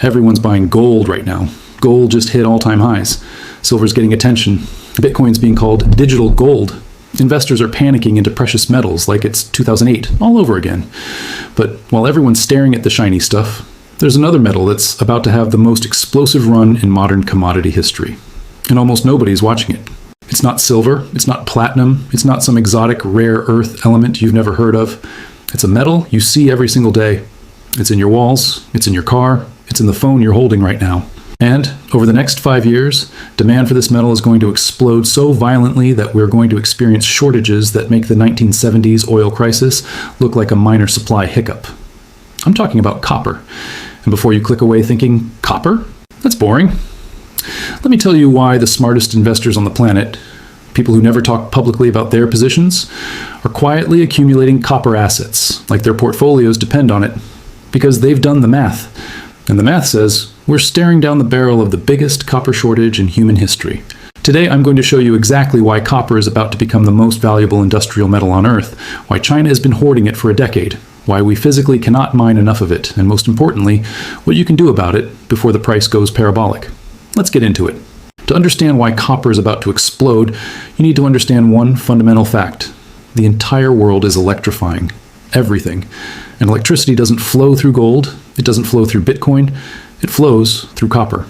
Everyone's buying gold right now. Gold just hit all-time highs. Silver's getting attention. Bitcoin's being called digital gold. Investors are panicking into precious metals like it's 2008 all over again. But while everyone's staring at the shiny stuff, there's another metal that's about to have the most explosive run in modern commodity history. And almost nobody's watching it. It's not silver, it's not platinum, it's not some exotic rare earth element you've never heard of. It's a metal you see every single day. It's in your walls, it's in your car, it's in the phone you're holding right now. And over the next 5 years, demand for this metal is going to explode so violently that we're going to experience shortages that make the 1970s oil crisis look like a minor supply hiccup. I'm talking about copper. And before you click away thinking, copper? That's boring. Let me tell you why the smartest investors on the planet, people who never talk publicly about their positions, are quietly accumulating copper assets, like their portfolios depend on it, because they've done the math. And the math says we're staring down the barrel of the biggest copper shortage in human history. Today, I'm going to show you exactly why copper is about to become the most valuable industrial metal on Earth, why China has been hoarding it for a decade, why we physically cannot mine enough of it, and most importantly, what you can do about it before the price goes parabolic. Let's get into it. To understand why copper is about to explode, you need to understand one fundamental fact. The entire world is electrifying. Everything. And electricity doesn't flow through gold, it doesn't flow through Bitcoin, it flows through copper.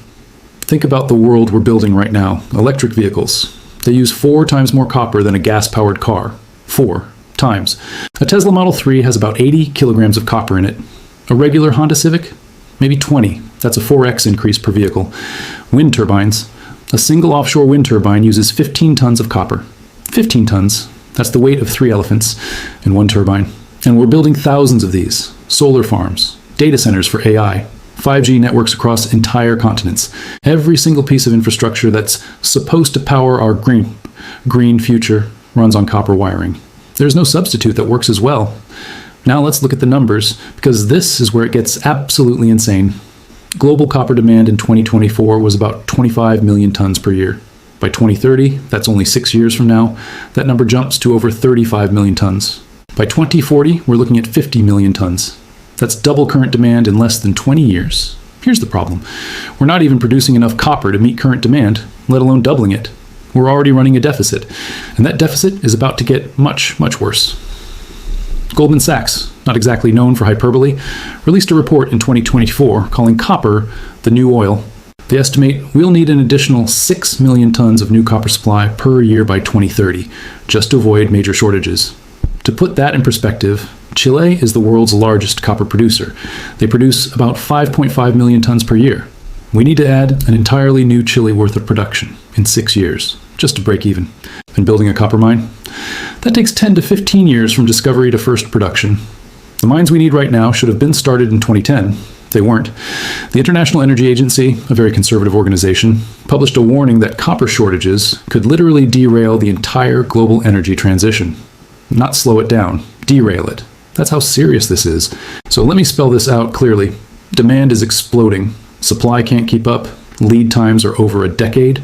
Think about the world we're building right now. Electric vehicles. They use 4 times more copper than a gas-powered car. 4 times. A Tesla Model 3 has about 80 kilograms of copper in it. A regular Honda Civic? Maybe 20. That's a 4x increase per vehicle. Wind turbines. A single offshore wind turbine uses 15 tons of copper. 15 tons. That's the weight of 3 elephants in one turbine. And we're building thousands of these. Solar farms, data centers for AI, 5G networks across entire continents. Every single piece of infrastructure that's supposed to power our green future runs on copper wiring. There's no substitute that works as well. Now let's look at the numbers, because this is where it gets absolutely insane. Global copper demand in 2024 was about 25 million tons per year. By 2030, that's only 6 years from now, that number jumps to over 35 million tons. By 2040, we're looking at 50 million tons. That's double current demand in less than 20 years. Here's the problem. We're not even producing enough copper to meet current demand, let alone doubling it. We're already running a deficit, and that deficit is about to get much, much worse. Goldman Sachs, not exactly known for hyperbole, released a report in 2024 calling copper the new oil. They estimate we'll need an additional 6 million tons of new copper supply per year by 2030, just to avoid major shortages. To put that in perspective, Chile is the world's largest copper producer. They produce about 5.5 million tons per year. We need to add an entirely new Chile worth of production in 6 years, just to break even. And building a copper mine? That takes 10 to 15 years from discovery to first production. The mines we need right now should have been started in 2010. They weren't. The International Energy Agency, a very conservative organization, published a warning that copper shortages could literally derail the entire global energy transition. Not slow it down, derail it. That's how serious this is. So let me spell this out clearly. Demand is exploding. Supply can't keep up. Lead times are over a decade.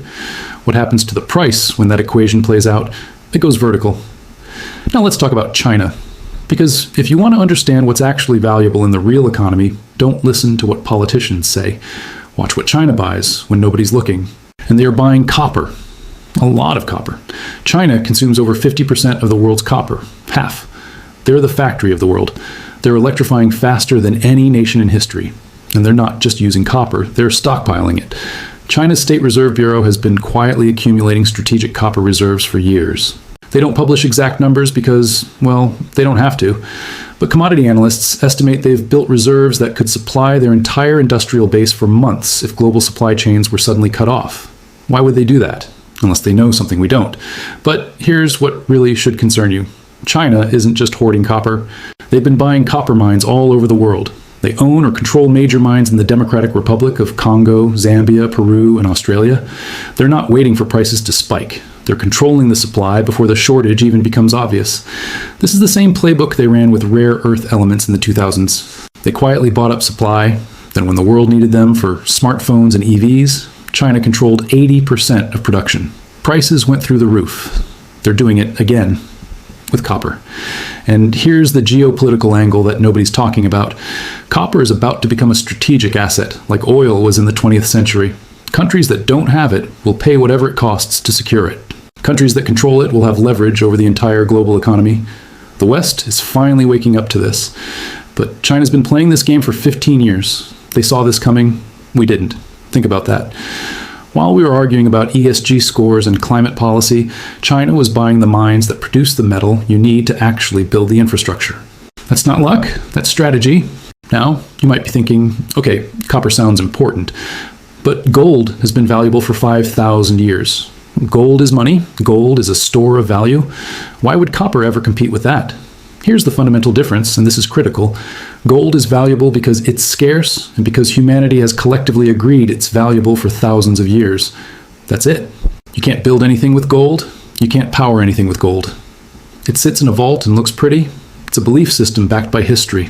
What happens to the price when that equation plays out? It goes vertical. Now let's talk about China. Because if you want to understand what's actually valuable in the real economy, don't listen to what politicians say. Watch what China buys when nobody's looking. And they are buying copper. A lot of copper. China consumes over 50% of the world's copper. Half. They're the factory of the world. They're electrifying faster than any nation in history. And they're not just using copper, they're stockpiling it. China's State Reserve Bureau has been quietly accumulating strategic copper reserves for years. They don't publish exact numbers because, well, they don't have to. But commodity analysts estimate they've built reserves that could supply their entire industrial base for months if global supply chains were suddenly cut off. Why would they do that? Unless they know something we don't. But here's what really should concern you. China isn't just hoarding copper. They've been buying copper mines all over the world. They own or control major mines in the Democratic Republic of Congo, Zambia, Peru, and Australia. They're not waiting for prices to spike. They're controlling the supply before the shortage even becomes obvious. This is the same playbook they ran with rare earth elements in the 2000s. They quietly bought up supply. Then when the world needed them for smartphones and EVs, China controlled 80% of production. Prices went through the roof. They're doing it again. with copper. And here's the geopolitical angle that nobody's talking about. Copper is about to become a strategic asset, like oil was in the 20th century. Countries that don't have it will pay whatever it costs to secure it. Countries that control it will have leverage over the entire global economy. The West is finally waking up to this. But China's been playing this game for 15 years. They saw this coming. We didn't. Think about that. While we were arguing about ESG scores and climate policy, China was buying the mines that produce the metal you need to actually build the infrastructure. That's not luck, that's strategy. Now, you might be thinking, okay, copper sounds important, but gold has been valuable for 5,000 years. Gold is money, gold is a store of value. Why would copper ever compete with that? Here's the fundamental difference, and this is critical. Gold is valuable because it's scarce and because humanity has collectively agreed it's valuable for thousands of years. That's it. You can't build anything with gold. You can't power anything with gold. It sits in a vault and looks pretty. It's a belief system backed by history.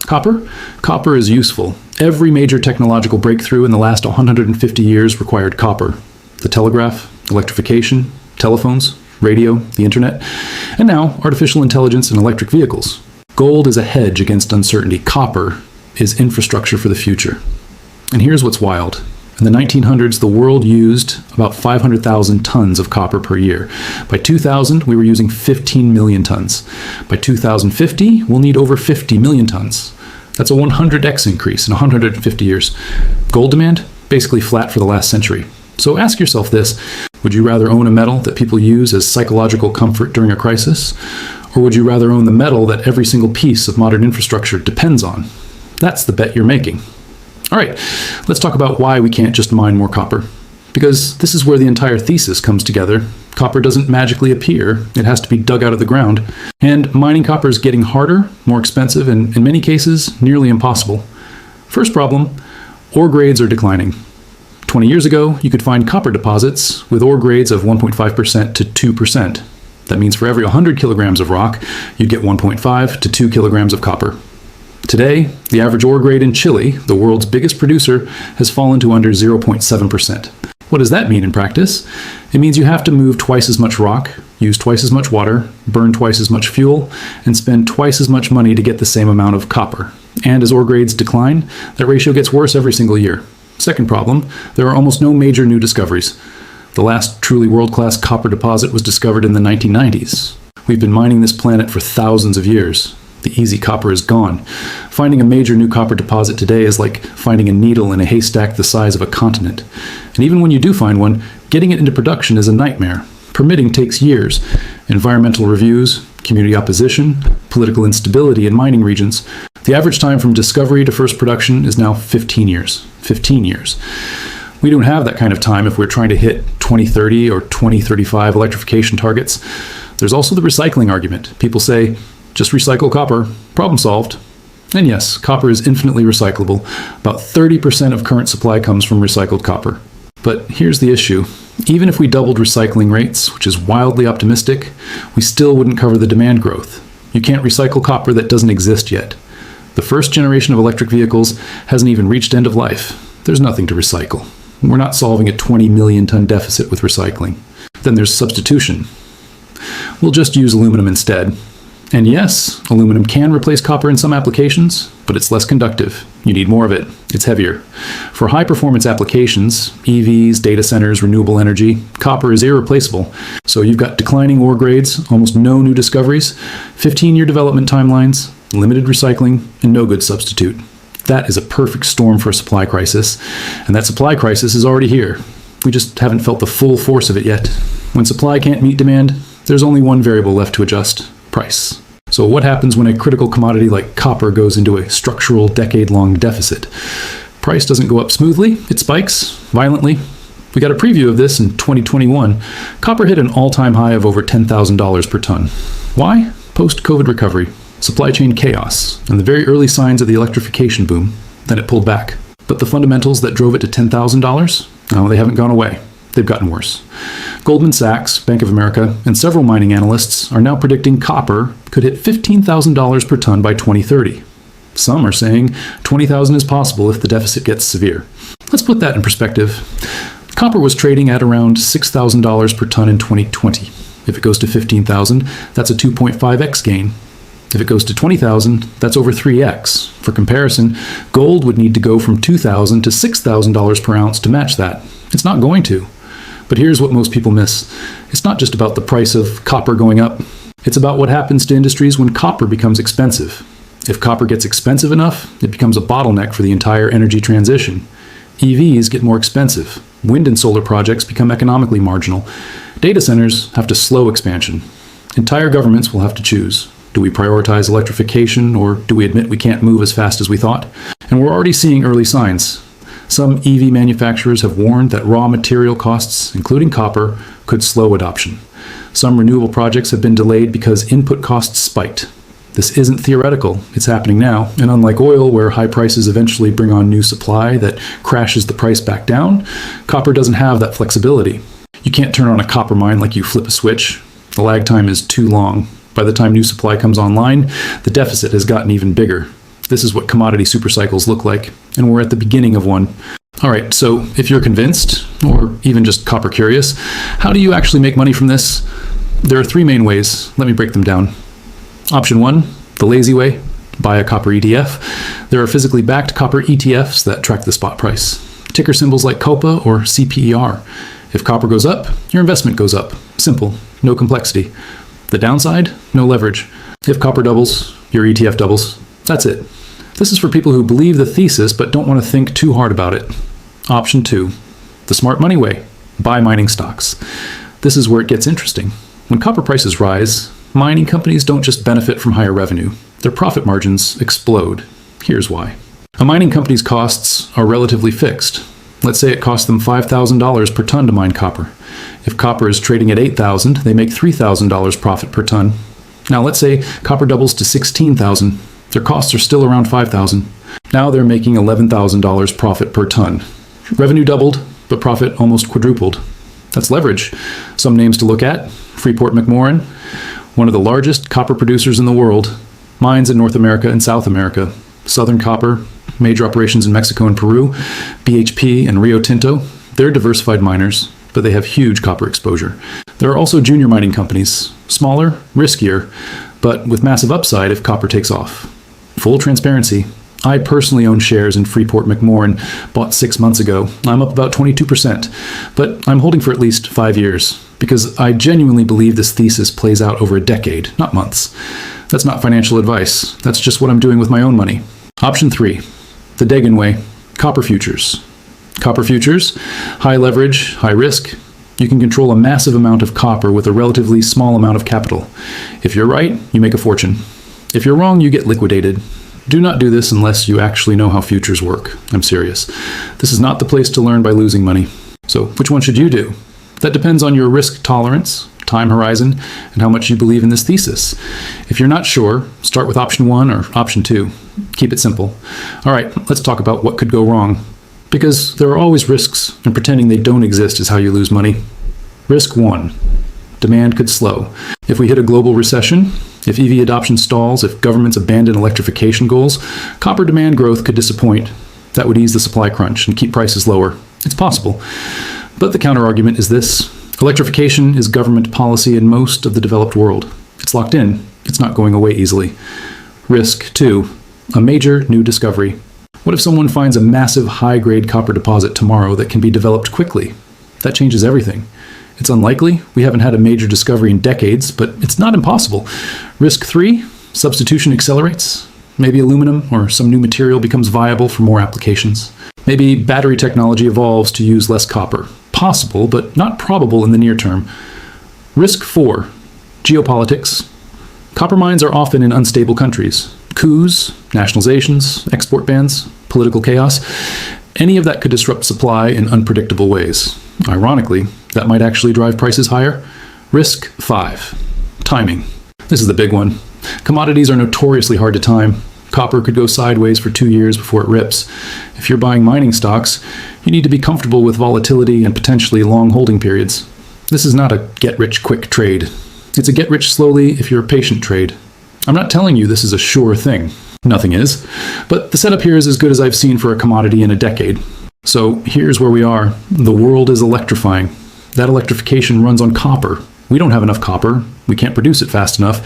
Copper? Copper is useful. Every major technological breakthrough in the last 150 years required copper. The telegraph, electrification, telephones, radio, the internet, and now artificial intelligence and electric vehicles. Gold is a hedge against uncertainty. Copper is infrastructure for the future. And here's what's wild. In the 1900s, the world used about 500,000 tons of copper per year. By 2000, we were using 15 million tons. By 2050, we'll need over 50 million tons. That's a 100x increase in 150 years. Gold demand, basically flat for the last century. So ask yourself this. Would you rather own a metal that people use as psychological comfort during a crisis? Or would you rather own the metal that every single piece of modern infrastructure depends on? That's the bet you're making. All right, let's talk about why we can't just mine more copper. Because this is where the entire thesis comes together. Copper doesn't magically appear. It has to be dug out of the ground. And mining copper is getting harder, more expensive, and in many cases, nearly impossible. First problem, ore grades are declining. 20 years ago, you could find copper deposits with ore grades of 1.5% to 2%. That means for every 100 kilograms of rock, you'd get 1.5 to 2 kilograms of copper. Today, the average ore grade in Chile, the world's biggest producer, has fallen to under 0.7%. What does that mean in practice? It means you have to move twice as much rock, use twice as much water, burn twice as much fuel, and spend twice as much money to get the same amount of copper. And as ore grades decline, that ratio gets worse every single year. Second problem, there are almost no major new discoveries. The last truly world-class copper deposit was discovered in the 1990s. We've been mining this planet for thousands of years. The easy copper is gone. Finding a major new copper deposit today is like finding a needle in a haystack the size of a continent. And even when you do find one, getting it into production is a nightmare. Permitting takes years. Environmental reviews, community opposition, political instability in mining regions. The average time from discovery to first production is now 15 years. 15 years. We don't have that kind of time if we're trying to hit 2030 or 2035 electrification targets. There's also the recycling argument. People say, just recycle copper, problem solved. And yes, copper is infinitely recyclable. About 30% of current supply comes from recycled copper. But here's the issue. Even if we doubled recycling rates, which is wildly optimistic, we still wouldn't cover the demand growth. You can't recycle copper that doesn't exist yet. The first generation of electric vehicles hasn't even reached end of life. There's nothing to recycle. We're not solving a 20 million ton deficit with recycling. Then there's substitution. We'll just use aluminum instead. And yes, aluminum can replace copper in some applications, but it's less conductive. You need more of it. It's heavier. For high-performance applications, EVs, data centers, renewable energy, copper is irreplaceable. So you've got declining ore grades, almost no new discoveries, 15-year development timelines, limited recycling, and no good substitute. That is a perfect storm for a supply crisis, and that supply crisis is already here. We just haven't felt the full force of it yet. When supply can't meet demand, there's only one variable left to adjust: price. So what happens when a critical commodity like copper goes into a structural decade-long deficit? Price doesn't go up smoothly, it spikes violently. We got a preview of this in 2021. Copper hit an all-time high of over $10,000 per ton. Why? Post-COVID recovery, supply chain chaos, and the very early signs of the electrification boom. Then it pulled back. But the fundamentals that drove it to $10,000? No, they haven't gone away. They've gotten worse. Goldman Sachs, Bank of America, and several mining analysts are now predicting copper could hit $15,000 per ton by 2030. Some are saying $20,000 is possible if the deficit gets severe. Let's put that in perspective. Copper was trading at around $6,000 per ton in 2020. If it goes to 15,000, that's a 2.5x gain. If it goes to 20,000, that's over 3x. For comparison, gold would need to go from $2,000 to $6,000 per ounce to match that. It's not going to. But here's what most people miss. It's not just about the price of copper going up. It's about what happens to industries when copper becomes expensive. If copper gets expensive enough, it becomes a bottleneck for the entire energy transition. EVs get more expensive. Wind and solar projects become economically marginal. Data centers have to slow expansion. Entire governments will have to choose. Do we prioritize electrification, or do we admit we can't move as fast as we thought? And we're already seeing early signs. Some EV manufacturers have warned that raw material costs, including copper, could slow adoption. Some renewable projects have been delayed because input costs spiked. This isn't theoretical, it's happening now, and unlike oil, where high prices eventually bring on new supply that crashes the price back down, copper doesn't have that flexibility. You can't turn on a copper mine like you flip a switch. The lag time is too long. By the time new supply comes online, the deficit has gotten even bigger. This is what commodity supercycles look like, and we're at the beginning of one. All right, so if you're convinced, or even just copper curious, how do you actually make money from this? There are three main ways. Let me break them down. Option 1, the lazy way, buy a copper ETF. There are physically backed copper ETFs that track the spot price. Ticker symbols like COPA or CPER. If copper goes up, your investment goes up. Simple, no complexity. The downside, no leverage. If copper doubles, your ETF doubles. That's it. This is for people who believe the thesis but don't want to think too hard about it. Option 2, the smart money way, buy mining stocks. This is where it gets interesting. When copper prices rise, mining companies don't just benefit from higher revenue. Their profit margins explode. Here's why. A mining company's costs are relatively fixed. Let's say it costs them $5,000 per ton to mine copper. If copper is trading at $8,000, they make $3,000 profit per ton. Now let's say copper doubles to $16,000. Their costs are still around $5,000. Now they're making $11,000 profit per ton. Revenue doubled, but profit almost quadrupled. That's leverage. Some names to look at: Freeport-McMoRan, one of the largest copper producers in the world, mines in North America and South America, Southern Copper, major operations in Mexico and Peru, BHP and Rio Tinto. They're diversified miners, but they have huge copper exposure. There are also junior mining companies, smaller, riskier, but with massive upside if copper takes off. Full transparency, I personally own shares in Freeport-McMoRan, bought 6 months ago. I'm up about 22%, but I'm holding for at least 5 years, because I genuinely believe this thesis plays out over a decade, not months. That's not financial advice. That's just what I'm doing with my own money. Option 3, the Dagan way, copper futures. Copper futures, high leverage, high risk. You can control a massive amount of copper with a relatively small amount of capital. If you're right, you make a fortune. If you're wrong, you get liquidated. Do not do this unless you actually know how futures work. I'm serious. This is not the place to learn by losing money. So which one should you do? That depends on your risk tolerance, time horizon, and how much you believe in this thesis. If you're not sure, start with option 1 or option 2. Keep it simple. All right, let's talk about what could go wrong. Because there are always risks, and pretending they don't exist is how you lose money. Risk 1. Demand could slow. If we hit a global recession, if EV adoption stalls, if governments abandon electrification goals, copper demand growth could disappoint. That would ease the supply crunch and keep prices lower. It's possible. But the counterargument is this: electrification is government policy in most of the developed world. It's locked in. It's not going away easily. Risk 2. A major new discovery. What if someone finds a massive high-grade copper deposit tomorrow that can be developed quickly? That changes everything. It's unlikely. We haven't had a major discovery in decades, but it's not impossible. Risk 3, substitution accelerates. Maybe aluminum or some new material becomes viable for more applications. Maybe battery technology evolves to use less copper. Possible, but not probable in the near term. Risk 4, geopolitics. Copper mines are often in unstable countries. Coups, nationalizations, export bans, political chaos. Any of that could disrupt supply in unpredictable ways. Ironically, that might actually drive prices higher. Risk 5, timing. This is the big one. Commodities are notoriously hard to time. Copper could go sideways for 2 years before it rips. If you're buying mining stocks, you need to be comfortable with volatility and potentially long holding periods. This is not a get-rich-quick trade. It's a get-rich-slowly if you're a patient trade. I'm not telling you this is a sure thing. Nothing is. But the setup here is as good as I've seen for a commodity in a decade. So here's where we are. The world is electrifying. That electrification runs on copper. We don't have enough copper. We can't produce it fast enough.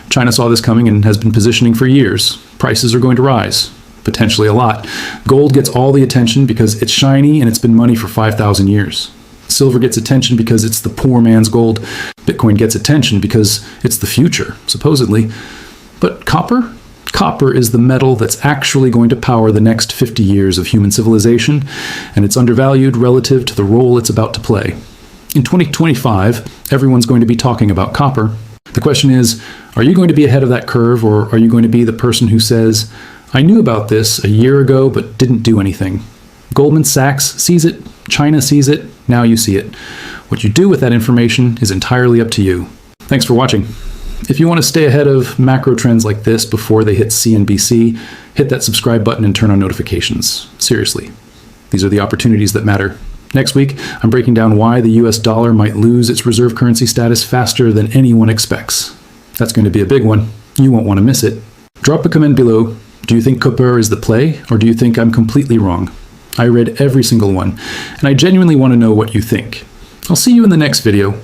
China saw this coming and has been positioning for years. Prices are going to rise, potentially a lot. Gold gets all the attention because it's shiny and it's been money for 5,000 years. Silver gets attention because it's the poor man's gold. Bitcoin gets attention because it's the future, supposedly. But copper? Copper is the metal that's actually going to power the next 50 years of human civilization, and it's undervalued relative to the role it's about to play. In 2025, everyone's going to be talking about copper. The question is, are you going to be ahead of that curve, or are you going to be the person who says, I knew about this a year ago but didn't do anything? Goldman Sachs sees it, China sees it, now you see it. What you do with that information is entirely up to you. Thanks for watching. If you want to stay ahead of macro trends like this before they hit CNBC, hit that subscribe button and turn on notifications. Seriously, these are the opportunities that matter. Next week, I'm breaking down why the US dollar might lose its reserve currency status faster than anyone expects. That's going to be a big one. You won't want to miss it. Drop a comment below. Do you think copper is the play, or do you think I'm completely wrong? I read every single one, and I genuinely want to know what you think. I'll see you in the next video.